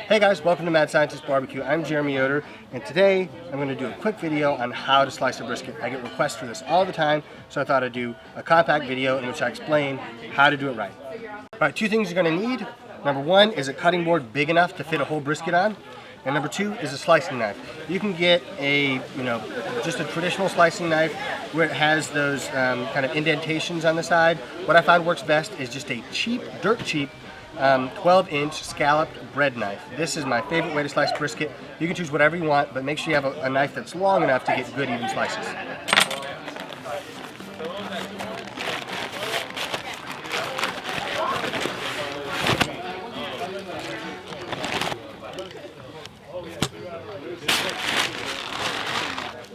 Hey guys, welcome to Mad Scientist Barbecue. I'm Jeremy Yoder, and today I'm going to do a quick video on how to slice a brisket. I get requests for this all the time, so I thought I'd do a compact video in which I explain how to do it right. Alright, two things you're going to need. Number one is a cutting board big enough to fit a whole brisket on. And number two is a slicing knife. You can get a, just a traditional slicing knife where it has those kind of indentations on the side. What I find works best is just a cheap, dirt cheap, 12-inch scalloped bread knife. This is my favorite way to slice brisket. You can choose whatever you want, but make sure you have a knife that's long enough to get good, even slices.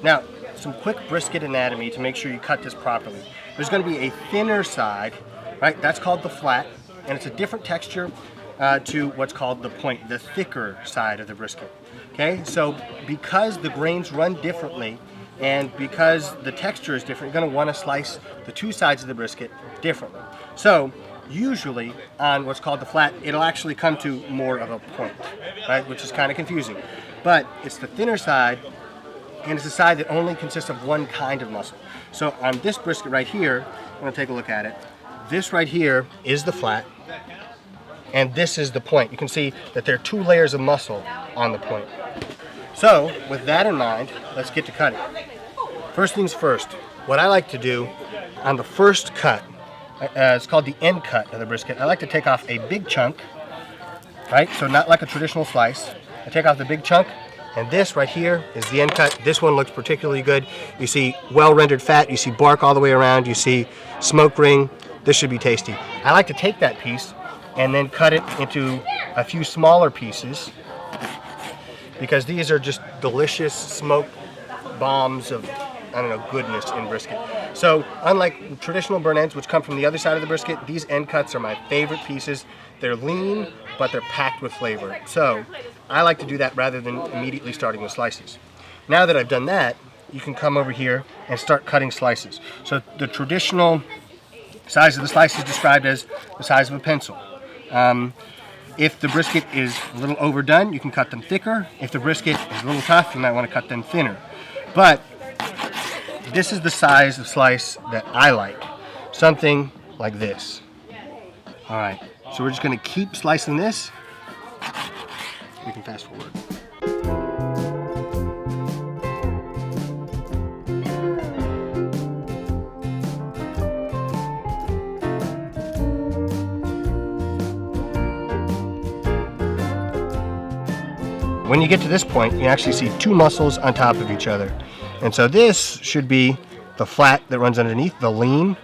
Now, some quick brisket anatomy to make sure you cut this properly. There's going to be a thinner side, right? That's called the flat. And it's a different texture to what's called the point, the thicker side of the brisket. Okay, so because the grains run differently and because the texture is different, you're going to want to slice the two sides of the brisket differently. So usually on what's called the flat, it'll actually come to more of a point, right? Which is kind of confusing. But it's the thinner side, and it's a side that only consists of one kind of muscle. So on this brisket right here, I'm going to take a look at it. This right here is the flat, and this is the point. You can see that there are two layers of muscle on the point. So, with that in mind, let's get to cutting. First things first, what I like to do on the first cut, it's called the end cut of the brisket. I like to take off a big chunk, right? So not like a traditional slice. I take off the big chunk, and this right here is the end cut. This one looks particularly good. You see well-rendered fat, you see bark all the way around, you see smoke ring. This should be tasty. I like to take that piece and then cut it into a few smaller pieces because these are just delicious smoke bombs of, goodness in brisket. So unlike traditional burn ends, which come from the other side of the brisket, these end cuts are my favorite pieces. They're lean, but they're packed with flavor. So I like to do that rather than immediately starting with slices. Now that I've done that, you can come over here and start cutting slices. So the traditional size of the slice is described as the size of a pencil. If the brisket is a little overdone, you can cut them thicker. If the brisket is a little tough, you might want to cut them thinner. But this is the size of slice that I like. Something like this. All right, so we're just going to keep slicing this. We can fast forward. When you get to this point, you actually see two muscles on top of each other. And so this should be the flat that runs underneath, the lean.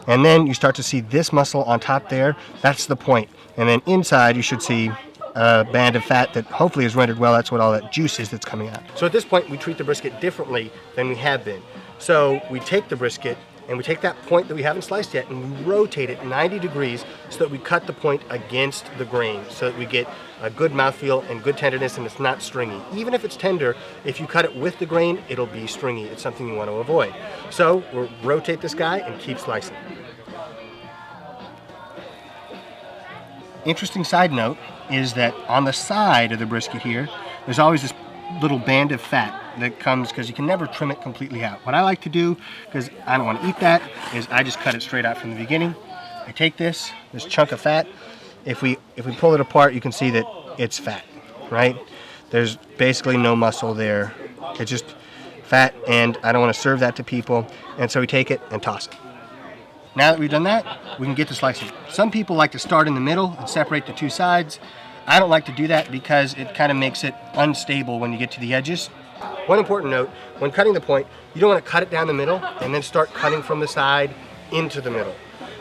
And then you start to see this muscle on top there. That's the point. And then inside you should see a band of fat that hopefully is rendered well. That's what all that juice is that's coming out. So at this point, we treat the brisket differently than we have been. So we take the brisket and we take that point that we haven't sliced yet and we rotate it 90 degrees so that we cut the point against the grain so that we get a good mouthfeel and good tenderness and it's not stringy. Even if it's tender, if you cut it with the grain, it'll be stringy. It's something you want to avoid. So we'll rotate this guy and keep slicing. Interesting side note is that on the side of the brisket here, there's always this little band of fat that comes because you can never trim it completely out. What I like to do, because I don't want to eat that, is I just cut it straight out from the beginning. I take this chunk of fat. If we pull it apart, you can see that it's fat, right? There's basically no muscle there. It's just fat, and I don't want to serve that to people, and so we take it and toss it. Now that we've done that, we can get to slicing. Some people like to start in the middle and separate the two sides. I don't like to do that because it kind of makes it unstable when you get to the edges. One important note, when cutting the point, you don't want to cut it down the middle and then start cutting from the side into the middle.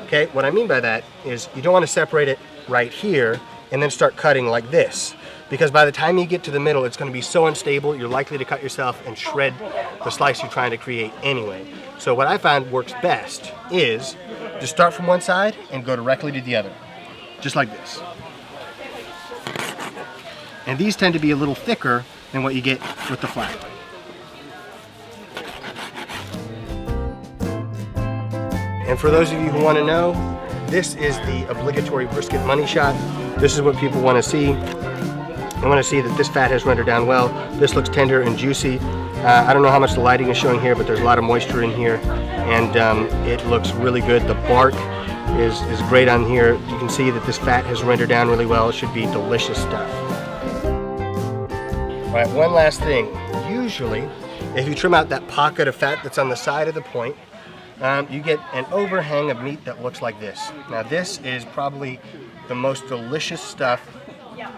Okay, what I mean by that is you don't want to separate it right here and then start cutting like this. Because by the time you get to the middle, it's going to be so unstable, you're likely to cut yourself and shred the slice you're trying to create anyway. So what I found works best is to start from one side and go directly to the other. Just like this. And these tend to be a little thicker than what you get with the flat. And for those of you who want to know, this is the obligatory brisket money shot. This is what people want to see. I want to see that this fat has rendered down well. This looks tender and juicy. I don't know how much the lighting is showing here, but there's a lot of moisture in here, and it looks really good. The bark is great on here. You can see that this fat has rendered down really well. It should be delicious stuff. All right, one last thing. Usually, if you trim out that pocket of fat that's on the side of the point, you get an overhang of meat that looks like this. Now this is probably the most delicious stuff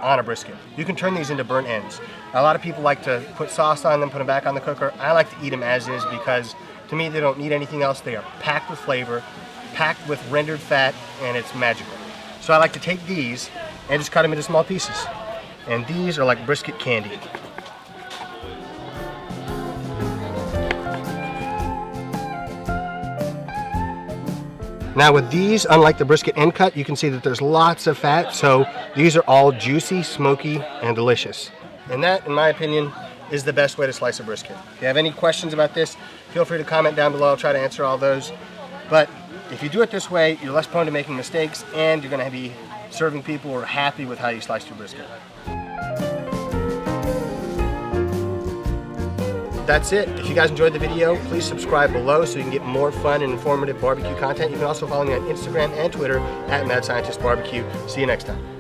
on a brisket. You can turn these into burnt ends. A lot of people like to put sauce on them, put them back on the cooker. I like to eat them as is because to me they don't need anything else. They are packed with flavor, packed with rendered fat, and it's magical. So I like to take these and just cut them into small pieces. And these are like brisket candy. Now with these, unlike the brisket end cut, you can see that there's lots of fat, so these are all juicy, smoky, and delicious. And that, in my opinion, is the best way to slice a brisket. If you have any questions about this, feel free to comment down below. I'll try to answer all those. But if you do it this way, you're less prone to making mistakes, and you're going to be serving people who are happy with how you sliced your brisket. That's it. If you guys enjoyed the video, please subscribe below so you can get more fun and informative barbecue content. You can also follow me on Instagram and Twitter at MadScientistBarbecue. See you next time.